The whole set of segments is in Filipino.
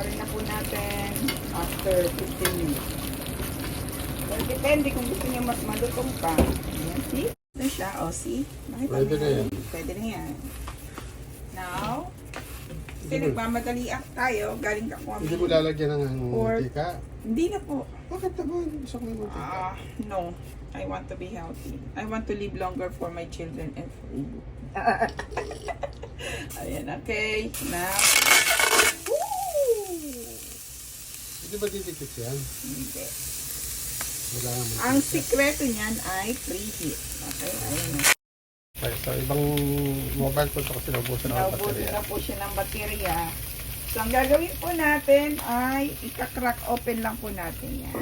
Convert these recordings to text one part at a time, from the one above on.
rin na po natin after 15 minutes. So, depende kung gusto niyo mas malutong pa. Ayan, see? Ito siya, o see? Nakita Pwede na yan. Pwede na yan. Now, kasi nagmamadali tayo, galing ka kung Hindi mo lalagyan ng Or- mantika? Hindi na po. Bakit naman? Gusto ko ng mantika. No. I want to be healthy. I want to live longer for my children and for you. Ayan, okay. Now, woo! Hindi ba didikit yan? Hindi. Wala nga mantika. Ang sikreto niyan ay preheat. Okay, ayun. Okay, so ibang mobile phone to kasi naubusan ako ng Naubusan baterya. na po siya ng baterya. So, ang gagawin po natin ay ika-crack open lang po natin yan.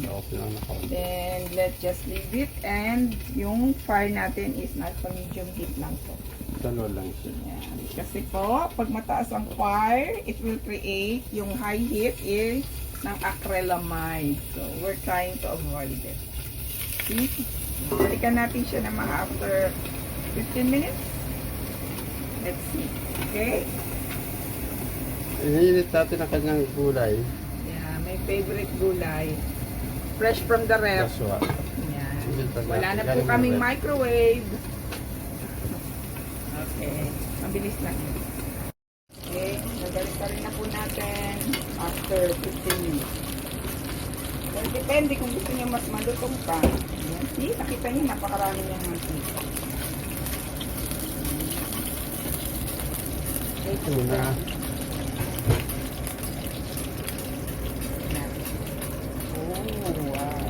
Okay lang na ako. Then, let's just leave it. And yung fire natin is nasa medium heat lang po. Dalawa lang siya. Yan. Kasi po, pag mataas ang fire, it will create yung high heat is ng acrylamide. So, we're trying to avoid it. See? Balikan natin siya na mga after 15 minutes. Let's see. Okay? Iniinit natin ang kanyang gulay. Yeah, my favorite gulay. Fresh from the ref. Kaswa. Yan. Wala na po kaming microwave. Okay. Mabilis lang. Okay. Nagalit pa rin na po natin after 15 minutes. So, depende kung gusto niyo mas malutong pa. Ayan. See? Nakita niyo, napakarami niyang mantika. Ito na. Oh, wow.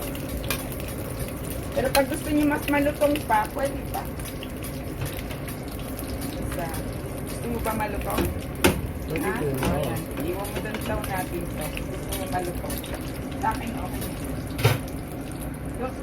Pero pag gusto niyo mas malutong pa, pwede pa. Isa. Gusto mo pa malutong? Pwede Ha? din. O, yan. Iwan mo doon daw natin ito. Gusto mo malutong. Sa akin, okay. Look.